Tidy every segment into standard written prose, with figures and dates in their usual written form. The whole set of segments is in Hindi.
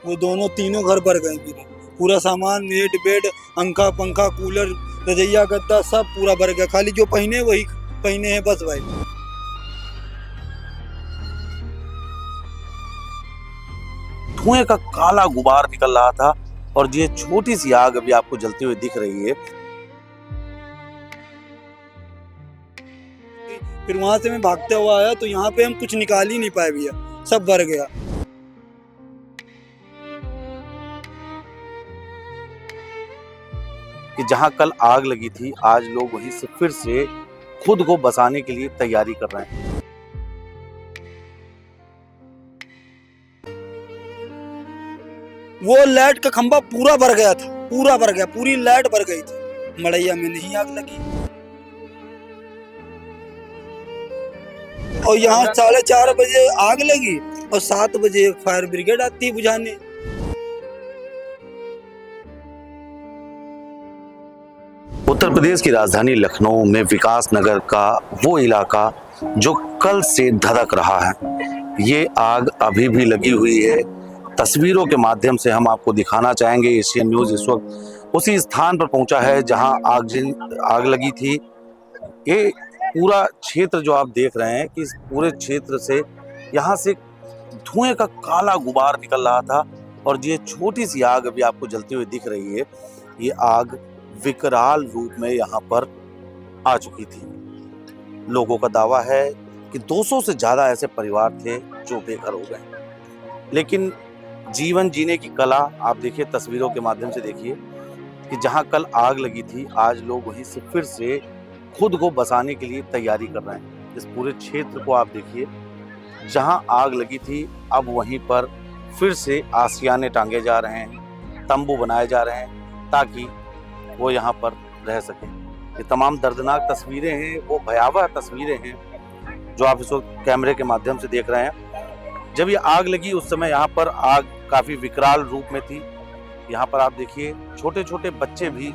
वो दोनों तीनों घर भर गए मेरे। पूरा सामान, नेट बेड, पंखा पंखा, कूलर, रजैया गद्दा सब पूरा भर गया। खाली जो पहने वही पहने हैं बस भाई। धुएं का काला गुबार निकल रहा था और ये छोटी सी आग अभी आपको जलती हुई दिख रही है। फिर वहां से मैं भागते हुआ आया तो यहाँ पे हम कुछ निकाल ही नहीं पाए भैया, सब भर गया। कि जहां कल आग लगी थी, आज लोग वहीं से फिर से खुद को बचाने के लिए तैयारी कर रहे हैं। वो लाइट का खंभा पूरा भर गया था, पूरा भर गया, पूरी लाइट भर गई थी। मड़ैया में नहीं आग लगी। और यहाँ 4:30 बजे आग लगी और 7 बजे फायर ब्रिगेड आती है बुझाने। उत्तर प्रदेश की राजधानी लखनऊ में विकास नगर का वो इलाका जो कल से धधक रहा है, ये आग अभी भी लगी हुई है। तस्वीरों के माध्यम से हम आपको दिखाना चाहेंगे। एशियन न्यूज़ इस वक्त उसी स्थान पर पहुंचा है जहां आग लगी थी। ये पूरा क्षेत्र जो आप देख रहे हैं कि इस पूरे क्षेत्र से यहाँ से धुएं का काला गुबार निकल रहा था और ये छोटी सी आग अभी आपको जलती हुई दिख रही है। ये आग विकराल रूप में यहाँ पर आ चुकी थी। लोगों का दावा है कि 200 से ज़्यादा ऐसे परिवार थे जो बेघर हो गए। लेकिन जीवन जीने की कला आप देखिए, तस्वीरों के माध्यम से देखिए कि जहाँ कल आग लगी थी, आज लोग वहीं से फिर से खुद को बचाने के लिए तैयारी कर रहे हैं। इस पूरे क्षेत्र को आप देखिए, जहाँ आग लगी थी अब वहीं पर फिर से आशियाने टांगे जा रहे हैं, तंबू बनाए जा रहे हैं ताकि वो यहाँ पर रह सकें। ये तमाम दर्दनाक तस्वीरें हैं, वो भयावह तस्वीरें हैं जो आप इस वक्त कैमरे के माध्यम से देख रहे हैं। जब ये आग लगी उस समय यहाँ पर आग काफ़ी विकराल रूप में थी। यहाँ पर आप देखिए छोटे छोटे बच्चे भी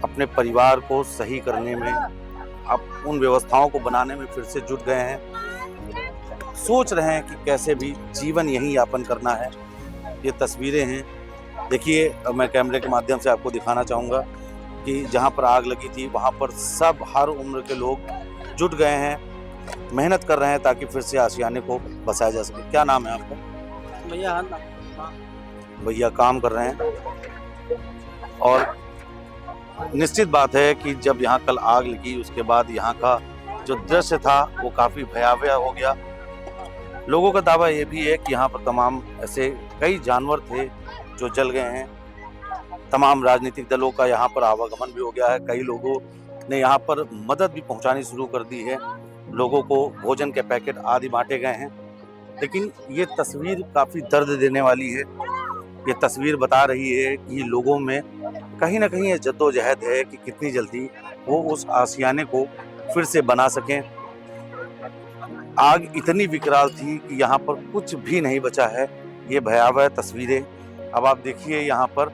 अपने परिवार को सही करने में, अब उन व्यवस्थाओं को बनाने में फिर से जुट गए हैं। सोच रहे हैं कि कैसे भी जीवन यहीं यापन करना है। ये तस्वीरें हैं, देखिए। मैं कैमरे के माध्यम से आपको दिखाना चाहूँगा कि जहाँ पर आग लगी थी वहाँ पर सब हर उम्र के लोग जुट गए हैं, मेहनत कर रहे हैं ताकि फिर से आशियाने को बचाया जा सके। क्या नाम है आपका? भैया भैया काम कर रहे हैं। और निश्चित बात है कि जब यहाँ कल आग लगी उसके बाद यहाँ का जो दृश्य था वो काफ़ी भयावह हो गया। लोगों का दावा ये भी है कि यहाँ पर तमाम ऐसे कई जानवर थे जो जल गए हैं। तमाम राजनीतिक दलों का यहाँ पर आवागमन भी हो गया है। कई लोगों ने यहाँ पर मदद भी पहुँचानी शुरू कर दी है। लोगों को भोजन के पैकेट आदि बांटे गए हैं। लेकिन ये तस्वीर काफ़ी दर्द देने वाली है। ये तस्वीर बता रही है कि लोगों में कहीं ना कहीं ये जद्दोजहद है कि कितनी जल्दी वो उस आशियाने को फिर से बना सकें। आग इतनी विकराल थी कि यहाँ पर कुछ भी नहीं बचा है। ये भयावह तस्वीरें अब आप देखिए यहाँ पर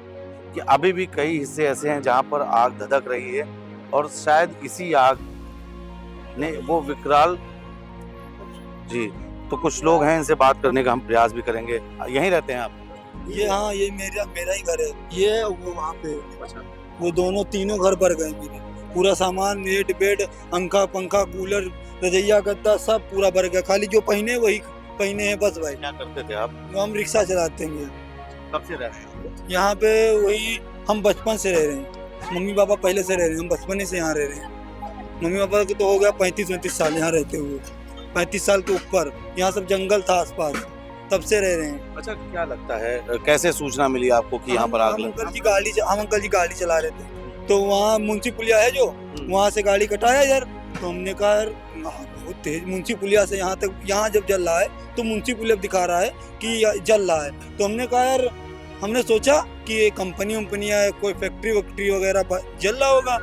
कि अभी भी कई हिस्से ऐसे हैं जहाँ पर आग धधक रही है और शायद इसी आग ने वो विकराल जी। तो कुछ लोग हैं, इनसे बात करने का हम प्रयास भी करेंगे। यहीं रहते हैं आप? ये हाँ, ये मेरा ही घर है। ये वो वहाँ पे, वो दोनों तीनों घर भर गए मेरे। पूरा सामान, नेट बेड, पंखा पंखा, कूलर, रजैया गद्दा सब पूरा भर गया। खाली जो पहने वही पहने हैं बस भाई। क्या करते थे आप? हम रिक्शा चलाते हैं। कब से रह रहे हैं यहाँ पे? वही हम बचपन से रह रहे हैं। मम्मी पापा पहले से रह रहे हैं, हम बचपन से यहाँ रह रहे हैं। मम्मी पापा को तो हो गया 35-39 साल यहाँ रहते हुए, 35 साल के ऊपर। यहाँ सब जंगल था आसपास, तब से रह रहे हैं। अच्छा, क्या लगता है कैसे सूचना मिली आपको कि यहाँ पर आग लगी? हम अंकल जी गाड़ी चला रहे थे तो वहाँ मुंशी पुलिया है जो, वहाँ से गाड़ी कटाया यार। तो हमने कहा यार बहुत तेज मुंशी पुलिया से यहाँ तक, यहाँ जब जल रहा है तो मुंशी पुलिया दिखा रहा है कि जल रहा है। तो हमने कहा यार, हमने सोचा कि ये कंपनी है, कोई फैक्ट्री वगैरह जल रहा होगा,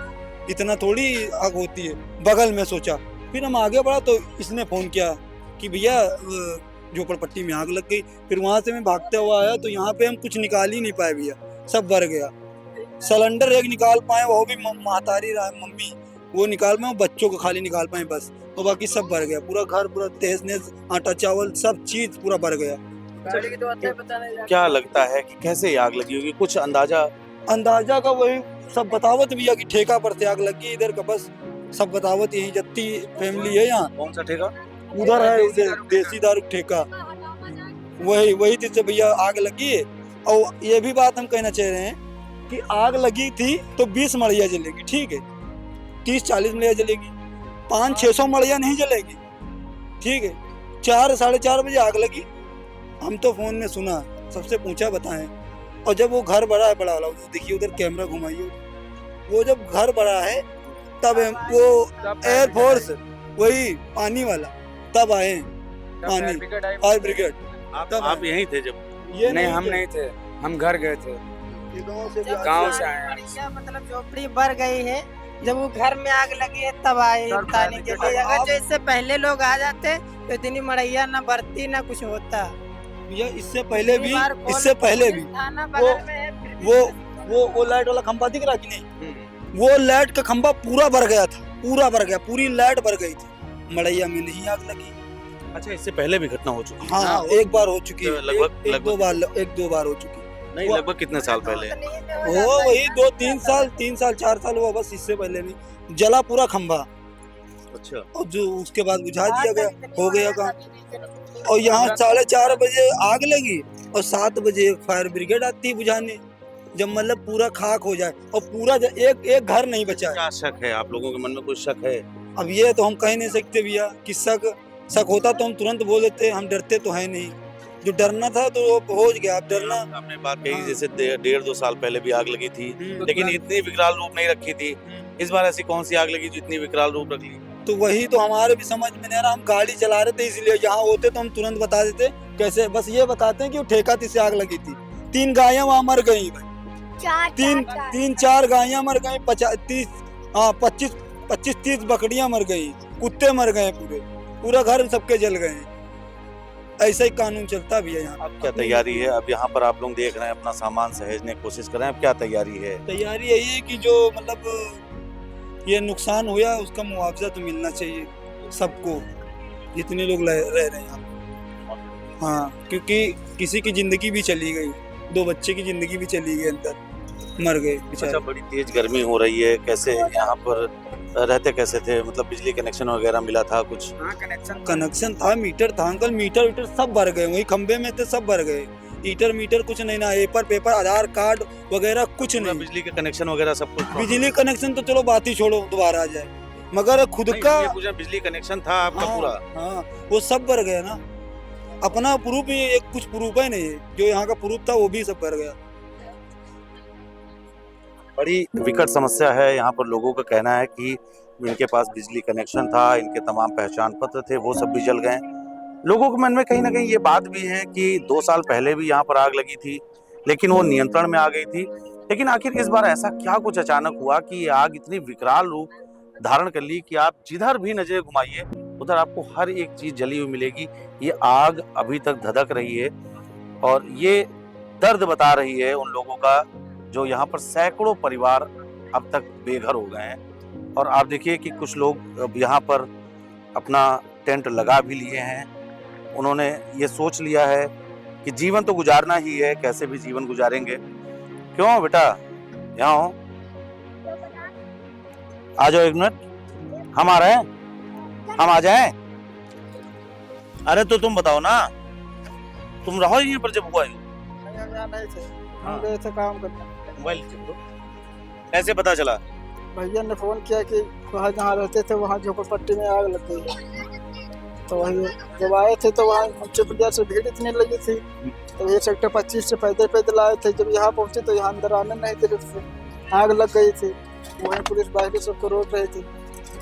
इतना थोड़ी आग होती है। बगल में सोचा, फिर हम आगे बढ़ा तो इसने फ़ोन किया कि भैया झोपड़पट्टी में आग लग गई। फिर वहाँ से मैं भागते हुआ आया तो यहाँ पे हम कुछ निकाल ही नहीं पाए भैया, सब भर गया। सिलेंडर एक निकाल पाए, वो भी महतारी मम्मी वो निकाल पाए, बच्चों को खाली निकाल पाए बस, और बाकी सब भर गया। पूरा घर पूरा तहस नहस, आटा चावल सब चीज़ पूरा भर गया। क्या लगता है कि कैसे ये आग लगी होगी, कुछ अंदाजा का वही सब बतावत भी है कि ठेका पर से आग लगी इधर का, बस सब बतावत यही जत्ती फैमिली है यहाँ। कौन सा ठेका? उधर है देसी दारू ठेका, वही जिससे भैया आग लगी है। और ये भी बात हम कहना चाह रहे हैं कि आग लगी थी तो 20 मड़िया जलेगी, ठीक है, 30-40 मड़िया जलेगी, 500-600 मड़िया नहीं जलेगी, ठीक है। 4-4:30 बजे आग लगी, हम तो फोन में सुना, सबसे पूछा बताएं। और जब वो घर बड़ा है, बड़ा वाला, देखिए उधर कैमरा घुमाइए, वो जब घर बड़ा है तब वो एयरफोर्स वही पानी वाला तब आए, पानी फायर ब्रिगेड। आप यहीं थे जब? ये नहीं, हम नहीं थे, हम घर गए थे, गांव से आए हैं। मतलब झोपड़ी भर गई है, जब वो घर में आग लगी है तब आए ताने के लिए। अगर जो इससे पहले लोग आ जाते तो इतनी मड़ैया ना बढ़ती ना कुछ होता। भैया इससे पहले भी थाना बगल में है। वो लाइट वाला खंभा दिख रहा कि नहीं, वो लाइट का खंभा पूरा भर गया था, पूरा भर गया, पूरी लाइट भर गई थी, मड़ैया में नहीं आग लगी। अच्छा, इससे पहले भी घटना हो चुकी है? हाँ, एक बार हो चुकी है, लगभग एक दो बार हो चुकी है। नहीं, लगभग कितने साल पहले? वो वही 2-3 साल, 3 साल 4 साल हुआ, बस इससे पहले नहीं। जला पूरा खंभा, अच्छा। और जो उसके बाद बुझा दिया गया, हो गया काम। और यहाँ 4:30 बजे आग लगी और 7 बजे फायर ब्रिगेड आती है बुझाने, जब मतलब पूरा खाक हो जाए और पूरा एक घर नहीं बचा है। क्या शक है आप लोगों के मन में? कोई शक है? अब ये तो हम कह नहीं सकते भैया कि शक होता तो हम तुरंत बोल देते, हम डरते तो है नहीं। जो डरना था तो वो हो गया, अब डरना। आपने बात कही जैसे 1.5-2 साल पहले भी आग लगी थी, लेकिन इतनी विकराल रूप नहीं रखी थी। इस बार ऐसी कौन सी आग लगी जो इतनी विकराल रूप रख ली? तो वही तो हमारे भी समझ में नहीं आ रहा। हम गाड़ी चला रहे थे, इसलिए यहाँ होते तो हम तुरंत बता देते कैसे। बस ये बताते हैं कि वो ठेका से आग लगी थी, 3 गायें वहाँ मर गई भाई, 3-4 गायें मर गई, 25-30 बकरियां मर गई, कुत्ते मर गए, पूरा घर सबके जल गए। ऐसा ही कानून चलता भी है यहाँ। अब क्या तैयारी है? अब यहाँ पर आप लोग देख रहे हैं, अपना सामान सहेजने की कोशिश कर रहे हैं, अब क्या तैयारी है? तैयारी यही है कि जो मतलब ये नुकसान हुआ उसका मुआवजा तो मिलना चाहिए सबको, जितने लोग रह रहे हैं यहाँ। हाँ, क्योंकि किसी की जिंदगी भी चली गई, 2 बच्चे की जिंदगी भी चली गई, अंदर मर गए बेचारे। अच्छा, बड़ी तेज गर्मी हो रही है, कैसे यहाँ पर रहते कैसे थे? मतलब बिजली कनेक्शन वगैरह मिला था कुछ? हाँ, कनेक्शन था, मीटर था अंकल, मीटर सब भर गए, वही खंबे में थे, सब भर गए। मीटर कुछ नहीं, ना पेपर आधार कार्ड वगैरह कुछ नहीं। बिजली के कनेक्शन वगैरह सब कुछ? बिजली कनेक्शन तो चलो बात ही छोड़ो, दोबारा आ जाए, मगर खुद का बिजली कनेक्शन था आपका? हाँ, पूरा? हाँ, वो सब भर गया ना। अपना प्रूफ ही एक कुछ प्रूफ है नहीं, जो यहाँ का प्रूफ था वो भी सब भर गया। बड़ी विकट समस्या है। यहाँ पर लोगों का कहना है कि इनके पास बिजली कनेक्शन था, इनके तमाम पहचान पत्र थे, वो सब भी जल गए। लोगों के मन में कहीं ना कहीं ये बात भी है कि 2 साल पहले भी यहाँ पर आग लगी थी, लेकिन वो नियंत्रण में आ गई थी। लेकिन आखिर इस बार ऐसा क्या कुछ अचानक हुआ कि ये आग इतनी विकराल रूप धारण कर ली कि आप जिधर भी नजरें घुमाइए उधर आपको हर एक चीज जली हुई मिलेगी। ये आग अभी तक धधक रही है और ये दर्द बता रही है उन लोगों का जो यहाँ पर सैकड़ों परिवार अब तक बेघर हो गए हैं। और आप देखिए कि कुछ लोग अब यहाँ पर अपना टेंट लगा भी लिए हैं। उन्होंने ये सोच लिया है कि जीवन तो गुजारना ही है, कैसे भी जीवन गुजारेंगे। क्यों बेटा, यहाँ हो, आ जाओ 1 मिनट, हम आ रहे हैं, हम आ जाएं? अरे तो तुम बताओ ना, तुम रहो यहीं पर जब हुआ? हम गए थे काम करने। मोबाइल ऐसे पता चला? भैया ने फोन किया कि वहाँ जहाँ रहते थे वहाँ झोपड़पट्टी में आग लग गई है। तो वही जब आए थे तो वहाँ ऊंचे पुलिया से भीड़ इतनी लगी थी, तो ये सेक्टर 25 से पैदल आए थे। जब यहाँ पहुँचे तो यहाँ अंदर आने नहीं थे, से आग लग गई थी। वहीं पुलिस बाहर सबको रोक रही थी।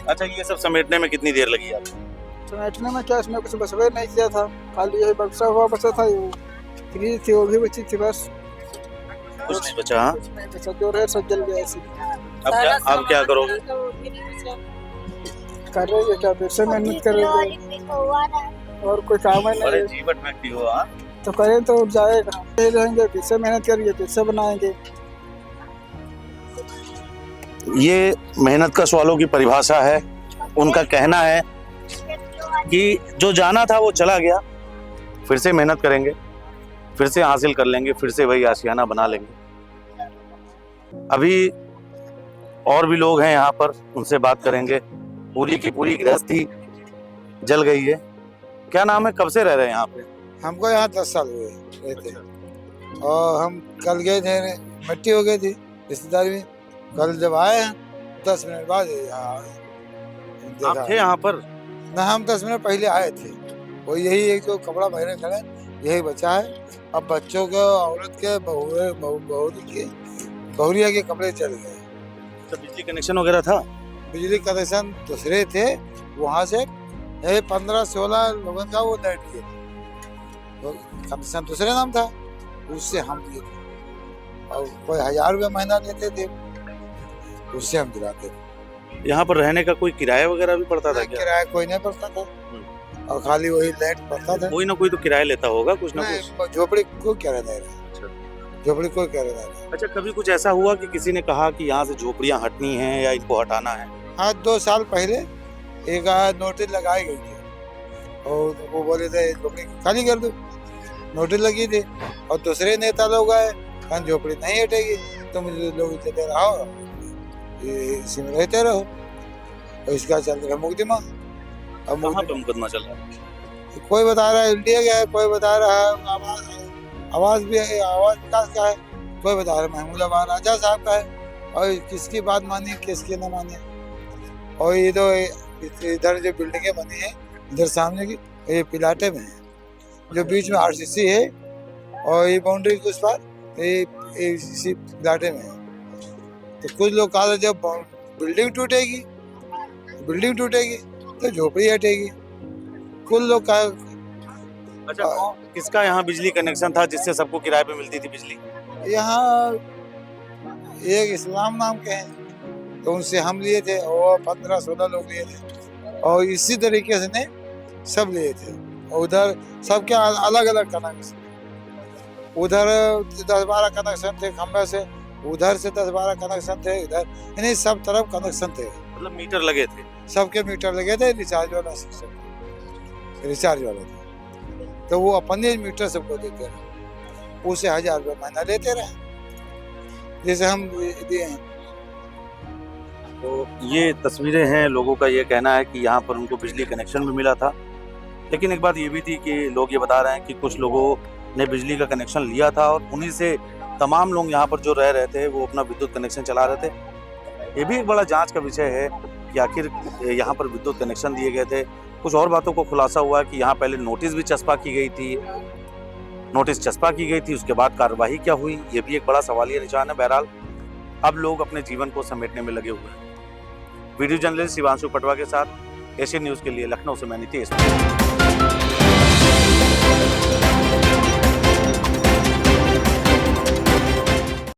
अच्छा, ये सब समेटने में कितनी देर लगी आपको? समेटने में क्या, इसमें कुछ बसवे नहीं किया था, खाली यही बक्सा हुआ बचा था, फ्रीज थी वो भी बची थी, बस कुछ नहीं बचा। हाँ, कुछ नहीं बचा, जो रहे सब जल गया ऐसे। अब क्या करोगे? कर रही है क्या, फिर से मेहनत कर रही है, और कोई काम है नहीं। जीवन व्यक्ति हो। हाँ, तो करें तो जाएगा, रहेंगे, फिर से मेहनत करेंगे, फिर से बनाएंगे। ये मेहनत का सवालों की परिभाषा है। उनका कहना है कि जो जाना था वो चला गया, फिर से मेहनत करेंगे। फिर से हासिल कर लेंगे, फिर से वही आशियाना बना लेंगे। अभी और भी लोग हैं यहाँ पर, उनसे बात करेंगे। पूरी की पूरी गृहस्थी जल गई है। क्या नाम है, कब से रह रहे हैं यहाँ पे? हमको यहाँ 10 साल हुए रहते, और हम कल गए थे, मिट्टी हो गई थी रिश्तेदारी में। कल जब आए हैं 10 मिनट बाद यहाँ आप थे यहाँ पर? ना, हम 10 मिनट पहले आए थे। वो यही एक जो कपड़ा पहने खड़े यही बचा है। अब बच्चों के, औरत के, बहुरिया के कपड़े चल गए। तो बिजली कनेक्शन वगैरह था? बिजली कनेक्शन दूसरे थे, वहाँ से 15-16 लोगों का वो लाइट दिए थे। तो कनेक्शन दूसरे नाम था, उससे हम दिए थे। और कोई 1000 रुपये महीना लेते थे, उससे हम दिलाते थे। यहाँ पर रहने का कोई किराया वगैरह भी पड़ता था क्या? किराया कोई नहीं पड़ता था, और खाली वही लाइट पड़ता था। कोई ना कोई तो किराया लेता होगा कुछ ना कुछ। झोपड़ी को किराया दे रहा, झोपड़ी को किराया दे रहा। अच्छा, कभी कुछ ऐसा हुआ कि किसी ने कहा कि यहाँ से झोपड़ियाँ हटनी है या इनको हटाना है? हाँ, 2 साल पहले एक नोटिस लगाई गई थी, और वो बोले थे झोपड़ी खाली कर दो, नोटिस लगी थी। और दूसरे नेता लोग आए, कहा झोपड़ी नहीं हटेगी, तुम लोग चले रहो, इसी में रहते रहो। और इसका चल रहा मुकदमा। अब कहाँ पे मुकदमा चल रहा है? कोई बता रहा है इंडिया का है, कोई बता रहा है आवाज भी है, आवाज विकास का है, कोई बता रहा है महमूदाबाद राजा साहब का है। और किसकी बात मानी, किसकी न मानी। और ये तो इधर जो बिल्डिंगें बनी है इधर सामने की, ये पिलाटे में है, जो बीच में आरसीसी है, और ये बाउंड्री के उस पार ये इसी पिलाटे में है। तो कुछ लोग कहा जब बिल्डिंग टूटेगी तो झोपड़ी हटेगी। कुछ लोग कहा। अच्छा, किसका यहाँ बिजली कनेक्शन था जिससे सबको किराए पे मिलती थी बिजली? यहाँ एक इस्लाम नाम के हैं, तो उनसे हम लिए थे, और 15-16 लोग लिए थे, और इसी तरीके से ने सब लिए थे। और उधर सबके अलग अलग कनेक्शन, उधर 10-12 कनेक्शन थे खंबे से, उधर से 10-12 कनेक्शन थे, इधर, यानी सब तरफ कनेक्शन थे। मतलब मीटर लगे थे? सबके मीटर लगे थे, रिचार्ज वाला सिस्टम, रिचार्ज वाला था। तो वो अपने मीटर सबको देते रहे, उसे 1000 रुपये महीना लेते रहे, जैसे हम दिए हैं। तो ये तस्वीरें हैं, लोगों का ये कहना है कि यहाँ पर उनको बिजली कनेक्शन भी मिला था। लेकिन एक बात ये भी थी कि लोग ये बता रहे हैं कि कुछ लोगों ने बिजली का कनेक्शन लिया था, और उन्हीं से तमाम लोग यहाँ पर जो रह रहे थे वो अपना विद्युत कनेक्शन चला रहे थे। ये भी एक बड़ा जांच का विषय है कि आखिर यहाँ पर विद्युत कनेक्शन दिए गए थे। कुछ और बातों को खुलासा हुआ कि यहाँ पहले नोटिस भी चस्पा की गई थी, उसके बाद कार्रवाई क्या हुई, ये भी एक बड़ा सवालिया निशान है। बहरहाल अब लोग अपने जीवन को समेटने में लगे हुए हैं। वीडियो जर्नलिस्ट शिवांशु पटवा के साथ एशियन न्यूज़ के लिए लखनऊ से मैं नितेश।